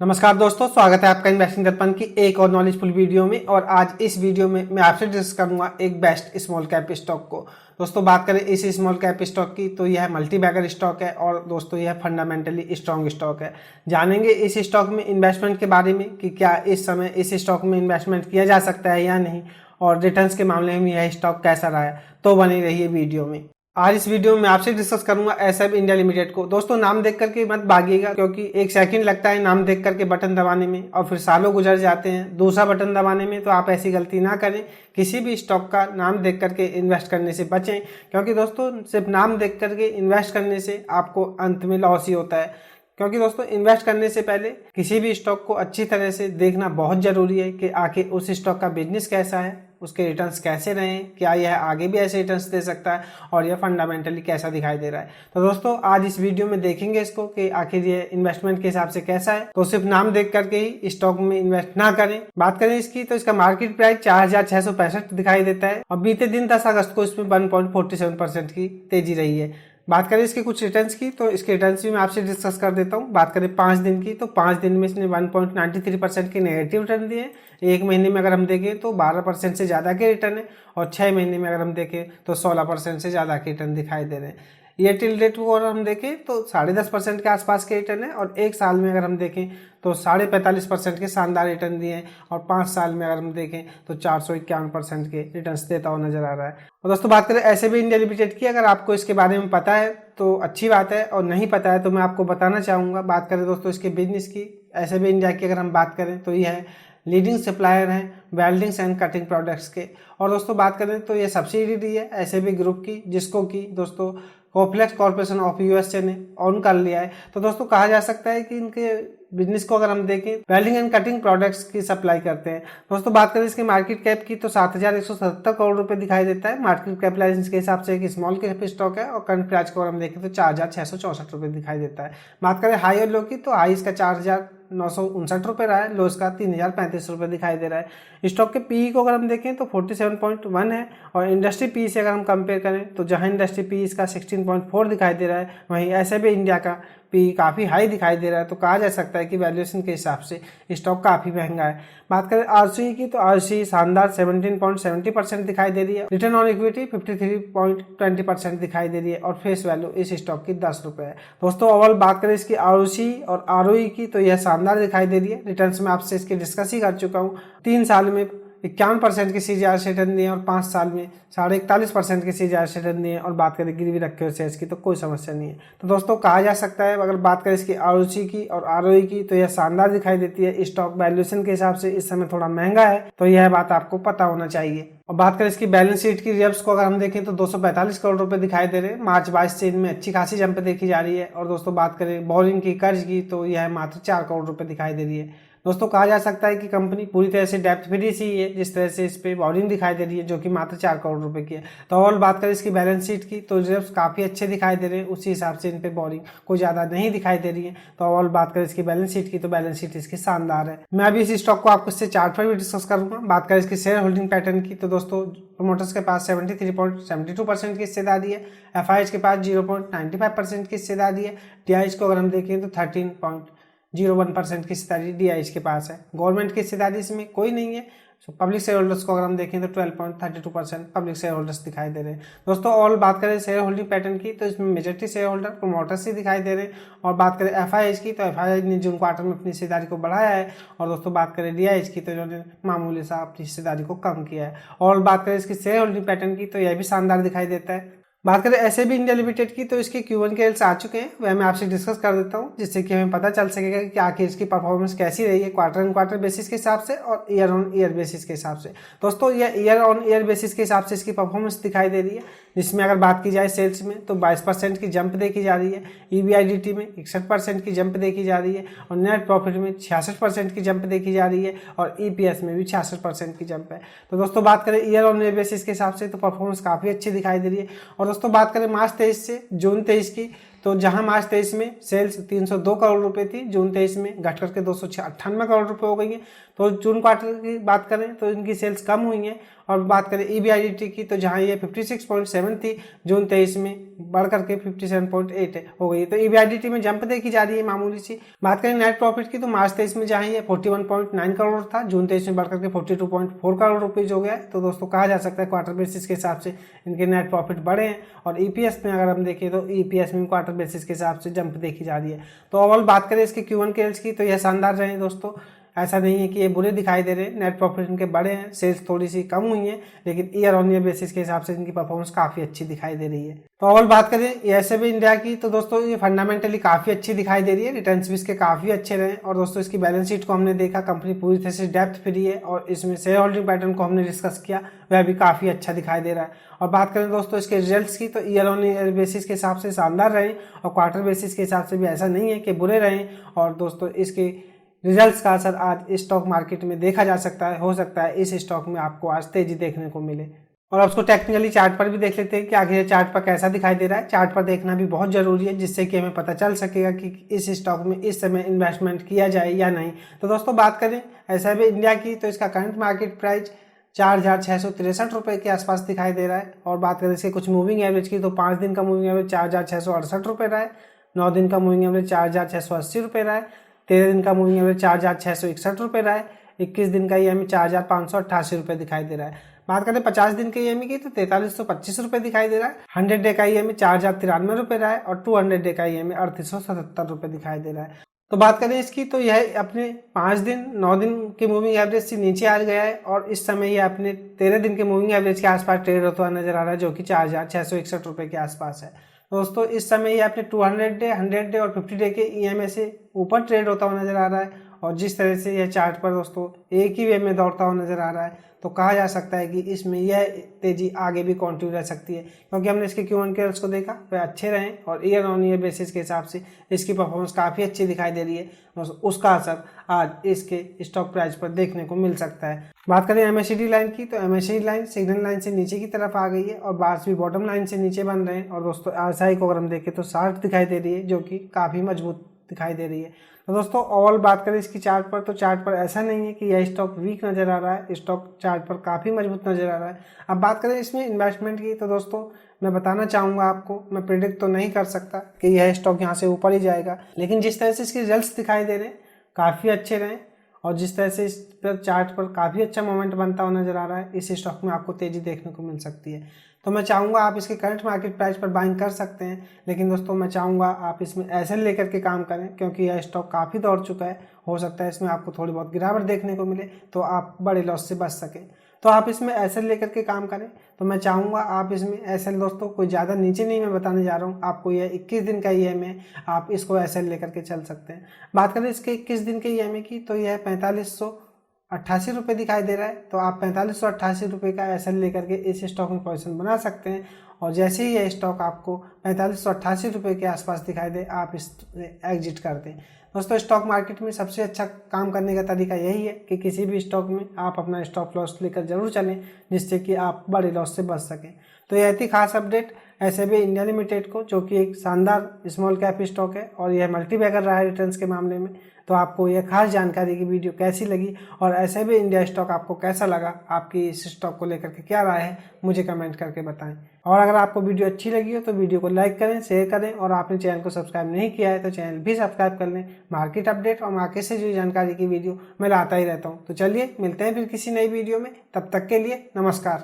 नमस्कार दोस्तों, स्वागत है आपका इन्वेस्टिंग दर्पण की एक और नॉलेजफुल वीडियो में। और आज इस वीडियो में मैं आपसे डिस्कस करूंगा एक बेस्ट स्मॉल कैप स्टॉक को। दोस्तों बात करें इस स्मॉल कैप स्टॉक की तो यह मल्टी बैगर स्टॉक है और दोस्तों यह फंडामेंटली स्ट्रॉन्ग स्टॉक है। जानेंगे इस स्टॉक में इन्वेस्टमेंट के बारे में कि क्या इस समय इस स्टॉक में इन्वेस्टमेंट किया जा सकता है या नहीं, और रिटर्न्स के मामले में यह स्टॉक कैसा रहा है। तो बने रहिए वीडियो में। आज इस वीडियो में मैं आपसे डिस्कस करूंगा एसएफ इंडिया लिमिटेड को। दोस्तों नाम देख करके मत भागिएगा, क्योंकि एक सेकंड लगता है नाम देख करके बटन दबाने में और फिर सालों गुजर जाते हैं दूसरा बटन दबाने में। तो आप ऐसी गलती ना करें, किसी भी स्टॉक का नाम देख करके इन्वेस्ट करने से बचें, क्योंकि दोस्तों सिर्फ नाम देख करके इन्वेस्ट करने से आपको अंत में लॉस ही होता है। क्योंकि दोस्तों इन्वेस्ट करने से पहले किसी भी स्टॉक को अच्छी तरह से देखना बहुत जरूरी है कि आखिर उस स्टॉक का बिजनेस कैसा है, उसके रिटर्न्स कैसे रहे, क्या यह आगे भी ऐसे रिटर्न्स दे सकता है और यह फंडामेंटली कैसा दिखाई दे रहा है। तो दोस्तों आज इस वीडियो में देखेंगे इसको कि आखिर ये इन्वेस्टमेंट के हिसाब से कैसा है। तो सिर्फ नाम देख करके ही स्टॉक में इन्वेस्ट ना करें। बात करें इसकी तो इसका मार्केट प्राइस 4,665 दिखाई देता है और बीते दिन 10 अगस्त को इसमें 1.47% की तेजी रही है। बात करें इसके कुछ रिटर्न्स की तो इसके रिटर्न्स भी मैं आपसे डिस्कस कर देता हूं। बात करें 5 दिन की तो 5 दिन में इसने 1.93% के नेगेटिव रिटर्न दिए। एक महीने में अगर हम देखें तो 12% से ज़्यादा के रिटर्न है और 6 महीने में अगर हम देखें तो 16% से ज़्यादा के रिटर्न दिखाई दे रहे हैं। ईयर टिल डेट को अगर हम देखें तो 10.5% के आसपास के रिटर्न है और एक साल में अगर हम देखें तो 45.5% के शानदार रिटर्न दिए हैं और 5 साल में अगर हम देखें तो 451% के रिटर्न्स देता हुआ नजर आ रहा है। और दोस्तों बात करें एसएफ इंडिया लिमिटेड की, अगर आपको इसके बारे में पता है तो अच्छी बात है और नहीं पता है तो मैं आपको बताना चाहूँगा। बात करें दोस्तों इसके बिजनेस की, एसएफ इंडिया की अगर हम बात करें तो यह है लीडिंग सप्लायर हैं वेल्डिंग्स एंड कटिंग प्रोडक्ट्स के। और दोस्तों बात करें तो ये सब्सिडरी है एसएफ ग्रुप की, जिसको कि दोस्तों कोप्लेक्स कॉर्पोरेशन ऑफ यूएसए ने ऑन कर लिया है। तो दोस्तों कहा जा सकता है कि इनके बिजनेस को अगर हम देखें वेल्डिंग एंड कटिंग प्रोडक्ट्स की सप्लाई करते हैं। दोस्तों बात करें इसके मार्केट कैप की तो 7,177 करोड़ रुपए दिखाई देता है। मार्केट कैपिटलाइजेशन के हिसाब से एक स्मॉल कैप स्टॉक है और करंट प्राइस को अगर हम देखें तो 4,664 रुपए दिखाई देता है। बात करें हाई और लो की तो हाई इसका 4,959 रुपए रहा है, लो इसका 3,035 रुपए दिखाई दे रहा है। स्टॉक के पीई को अगर हम देखें तो 47.1 है और इंडस्ट्री पी से अगर हम कंपेयर करें तो जहां इंडस्ट्री पी इसका 16.4 दिखाई दे रहा है, वहीं एसएफ इंडिया का पी काफ़ी हाई दिखाई दे रहा है। तो कहा जा सकता है कि वैल्यूएशन के हिसाब से स्टॉक काफ़ी महंगा है। बात करें आरसीई की तो आरसीई शानदार 17.70% दिखाई दे रही है। रिटर्न ऑन इक्विटी 53.20% दिखाई दे रही है और फेस वैल्यू इस स्टॉक की 10 रुपये है। दोस्तों ओवरऑल बात करें इसकी आरओसी और आरओई की तो यह शानदार दिखाई दे रही है। रिटर्न्स में आपसे इसके डिस्कस ही कर चुका हूँ। 3 साल में 51% के सीजीआर से रिटर्न दिए और 5 साल में 41.5% के सीजीआर से रिटर्न दिए। और बात करें गिरवी रखे हुए शेयर्स की तो कोई समस्या नहीं है। तो दोस्तों कहा जा सकता है अगर बात करें इसकी आरओसी की और आरओई की तो यह शानदार दिखाई देती है। स्टॉक वैल्यूएशन के हिसाब से इस समय थोड़ा महंगा है, तो यह बात आपको पता होना चाहिए। और बात करें इसकी बैलेंस शीट की रिजर्व्स को अगर हम देखें तो 245 करोड़ रुपए दिखाई दे रहे हैं। मार्च 22 से इनमें अच्छी खासी जंप देखी जा रही है। और दोस्तों बात करें बोरिंग की कर्ज की तो यह मात्र 4 करोड़ रुपए दिखाई दे रही है। दोस्तों कहा जा सकता है कि कंपनी पूरी तरह से डेप्थ फ्री सी है, जिस तरह से इस पे बोरिंग दिखाई दे रही है जो कि मात्र 4 करोड़ रुपए की है। तो और बात करें इसकी बैलेंस शीट की तो रिजर्व्स काफी अच्छे दिखाई दे रहे हैं, उसी हिसाब से इन पे बोरिंग कोई ज्यादा नहीं दिखाई दे रही है। तो और बात करें इसकी बैलेंस शीट की तो बैलेंस शीट इसकी शानदार है। मैं अभी इस स्टॉक को आपको इससे चार्ट पर भी डिस्कस करूंगा। बात करें इसकी शेयर होल्डिंग पैटर्न की तो दोस्तों प्रमोटर्स के पास 73.72% की हिस्सेदारी है, एफआईएच के पास 0.95% की हिस्सेदारी है, टीआईएच को अगर हम देखें तो 13.01% की हिस्सेदारी डीआईएच के पास है। गवर्नमेंट की हिस्सेदारी इसमें कोई नहीं है। पब्लिक शेयर होल्डर्स को अगर हम देखें तो 12.32% पब्लिक शेयर होल्डर्स दिखाई दे रहे हैं। दोस्तों और बात करें शेयर होल्डिंग पैटर्न की तो इसमें मेजॉरिटी शेयर होल्डर प्रमोटर्स ही दिखाई दे रहे हैं। और बात करें एफआईएच की तो एफआईएच ने जून क्वार्टर में अपनी हिस्सेदारी को बढ़ाया है। और दोस्तों बात करें डीआईएच की तो इन्होंने मामूली सा अपनी हिस्सेदारी को कम किया है। और बात करें इसकी शेयर होल्डिंग पैटर्न की तो यह भी शानदार दिखाई देता है। बात करें एसएफ इंडिया लिमिटेड की तो इसके Q1 के रिजल्ट्स आ चुके हैं, वह मैं आपसे डिस्कस कर देता हूं, जिससे कि हमें पता चल सकेगा कि आखिर इसकी परफॉर्मेंस कैसी रही है क्वार्टर ऑन क्वार्टर बेसिस के हिसाब से और ईयर ऑन ईयर बेसिस के हिसाब से। दोस्तों यह ईयर ऑन ईयर बेसिस के हिसाब से इसकी परफॉर्मेंस दिखाई दे रही है, जिसमें अगर बात की जाए सेल्स में तो 22% की जंप देखी जा रही है, ईबीआईडीटी में 61% की जंप देखी जा रही है और नेट प्रॉफिट में 66% की जंप देखी जा रही है और ईपीएस में भी 66% की जंप है। तो दोस्तों बात करें ईयर ऑन ईयर बेसिस के हिसाब से तो परफॉर्मेंस काफी अच्छी दिखाई दे रही है। और दोस्तों बात करें मार्च 23 से जून 23 की तो जहां मार्च 23 में सेल्स 302 करोड़ रुपए थी, जून 23 में घट करके 298 करोड़ रुपए हो गई है। तो जून क्वार्टर की बात करें तो इनकी सेल्स कम हुई है और बात करें EBIDT की तो जहां ये 56.7 थी जून 23 में बढ़कर के 57.8 हो गई। तो EBIDT में जंप देखी जा रही है मामूली सी। बात करें नेट प्रॉफिट की तो मार्च 23 में जहां ये 41.9 करोड़ था जून 23 में बढ़कर के 42.4 करोड़ रुपीज हो गया है। तो दोस्तों कहा जा सकता है क्वार्टर बेसिस के हिसाब से इनके नेट प्रॉफिट बढ़े हैं। और EPS में अगर हम देखें तो EPS में क्वार्टर बेसिस के हिसाब से जंप देखी जा रही है। तो ओवरऑल बात करें इसके Q1 के की तो यह शानदार रहे दोस्तों। ऐसा नहीं है कि ये बुरे दिखाई दे रहे, नेट प्रॉफिट इनके बड़े हैं, सेल्स थोड़ी सी कम हुई है, लेकिन ईयर ऑन ईयर बेसिस के हिसाब से इनकी परफॉर्मेंस काफी अच्छी दिखाई दे रही है। तो ओवरऑल बात करें एसएबी इंडिया की तो दोस्तों ये फंडामेंटली काफी अच्छी दिखाई दे रही है, रिटर्न्स भी इसके काफी अच्छे रहे। और दोस्तों इसकी बैलेंस शीट को हमने देखा, कंपनी पूरी तरह से डेप्थ फ्री है और इसमें शेयर होल्डिंग पैटर्न को हमने डिस्कस किया, वह भी काफी अच्छा दिखाई दे रहा है। और बात करें दोस्तों इसके रिजल्ट्स की तो ईयर ऑन ईयर बेसिस के हिसाब से शानदार रहे और क्वार्टर बेसिस के हिसाब से भी ऐसा नहीं है कि बुरे रहे। और दोस्तों इसके रिजल्ट्स का असर आज स्टॉक मार्केट में देखा जा सकता है, हो सकता है इस स्टॉक में आपको आज तेजी देखने को मिले। और अब उसको टेक्निकली चार्ट पर भी देख लेते हैं कि आखिर ये चार्ट पर कैसा दिखाई दे रहा है। चार्ट पर देखना भी बहुत जरूरी है जिससे कि हमें पता चल सकेगा कि इस स्टॉक में इस समय इन्वेस्टमेंट किया जाए या नहीं। तो दोस्तों बात करें एसआईबी इंडिया की तो इसका करंट मार्केट प्राइस 4,663 रुपये के आसपास दिखाई दे रहा है। और बात करें इसके कुछ मूविंग एवरेज की तो 5 दिन का मूविंग एवरेज 4,668 रुपये रहा है, 9 दिन का मूविंग एवरेज 4,680 रुपये रहा है, 13 दिन का मूविंग एवरेज 4,661 रुपये रहा है, 21 दिन का EMI 4,588 रुपये दिखाई दे रहा है। बात करें 50 दिन के EMI की तो 4325 रुपये दिखाई दे रहा है, 100 डे का EMI 4,093 रुपये रहा है और 200 डे का EMI 3877 रुपये दिखाई दे रहा है। तो बात करें इसकी तो यह अपने 5 दिन 9 दिन की मूविंग एवरेज से नीचे आ गया है और इस समय यह अपने 13 दिन के मूविंग एवरेज के आसपास ट्रेड होता हुआ नजर आ रहा है जो कि 4,661 रुपये के आसपास है। दोस्तों इस समय ये अपने 200 डे 100 डे और 50 डे के EMI से ऊपर ट्रेड होता हुआ नजर आ रहा है। और जिस तरह से यह चार्ट पर दोस्तों एक ही वे में दौड़ता हुआ नजर आ रहा है तो कहा जा सकता है कि इसमें यह तेजी आगे भी कंटिन्यू रह सकती है, क्योंकि हमने इसके Q1 के को देखा वह अच्छे रहे और ईयर ऑन ईयर बेसिस के हिसाब से इसकी परफॉर्मेंस काफ़ी अच्छी दिखाई दे रही है। उसका असर आज इसके स्टॉक प्राइस पर देखने को मिल सकता है। बात करें MACD लाइन की तो MACD लाइन सिग्नल लाइन से नीचे की तरफ आ गई है और बार्स भी बॉटम लाइन से नीचे बन रहे हैं। और दोस्तों RSI को अगर हम देखें तो 60 दिखाई दे रही है जो कि काफ़ी मजबूत दिखाई दे रही है। तो दोस्तों ओवरऑल बात करें इसकी चार्ट पर तो चार्ट पर ऐसा नहीं है कि यह स्टॉक वीक नजर आ रहा है, स्टॉक चार्ट पर काफ़ी मजबूत नजर आ रहा है। अब बात करें इसमें इन्वेस्टमेंट की तो दोस्तों मैं बताना चाहूँगा आपको, मैं प्रिडिक्ट तो नहीं कर सकता कि यह स्टॉक यहाँ से ऊपर ही जाएगा, लेकिन जिस तरह से इसके रिजल्ट्स दिखाई दे रहे हैं काफ़ी अच्छे रहे और जिस तरह से इस पर चार्ट पर काफ़ी अच्छा मोमेंट बनता हुआ नजर आ रहा है, इस स्टॉक में आपको तेजी देखने को मिल सकती है। तो मैं चाहूँगा आप इसके करंट मार्केट प्राइस पर बाइंग कर सकते हैं, लेकिन दोस्तों मैं चाहूँगा आप इसमें एसएल लेकर के काम करें क्योंकि यह स्टॉक काफ़ी दौड़ चुका है। हो सकता है इसमें आपको थोड़ी बहुत गिरावट देखने को मिले तो आप बड़े लॉस से बच सकें। तो आप इसमें एसएल लेकर के काम करें। तो मैं चाहूँगा आप इसमें एसएल दोस्तों कोई ज़्यादा नीचे नहीं मैं बताने जा रहा हूँ आपको, यह 21 दिन का EMI आप इसको एसएल लेकर के चल सकते हैं। बात करें इसके 21 दिन के EMI की तो यह 4588 रुपये दिखाई दे रहा है। तो आप 4588 रुपये का एसएल लेकर के इस स्टॉक में पोजीशन बना सकते हैं और जैसे ही यह स्टॉक आपको 4588 रुपये के आसपास दिखाई दे आप इस एग्जिट कर दें। दोस्तों स्टॉक मार्केट में सबसे अच्छा काम करने का तरीका यही है कि किसी भी स्टॉक में आप अपना स्टॉप लॉस लेकर जरूर चलें जिससे कि आप बड़े लॉस से बच सकें। तो यह थी खास अपडेट एसएबी इंडिया लिमिटेड को, जो कि एक शानदार स्मॉल कैप स्टॉक है और यह मल्टीबैगर रहा है रिटर्न्स के मामले में। तो आपको यह खास जानकारी की वीडियो कैसी लगी और एसएबी इंडिया स्टॉक आपको कैसा लगा, आपकी इस स्टॉक को लेकर के क्या राय है, मुझे कमेंट करके बताएं। और अगर आपको वीडियो अच्छी लगी हो तो वीडियो को लाइक करें, शेयर करें और आपने चैनल को सब्सक्राइब नहीं किया है तो चैनल भी सब्सक्राइब कर लें। मार्केट अपडेट और मार्केट से जुड़ी जानकारी की वीडियो मैं लाता ही रहता हूँ। तो चलिए मिलते हैं फिर किसी नई वीडियो में, तब तक के लिए नमस्कार।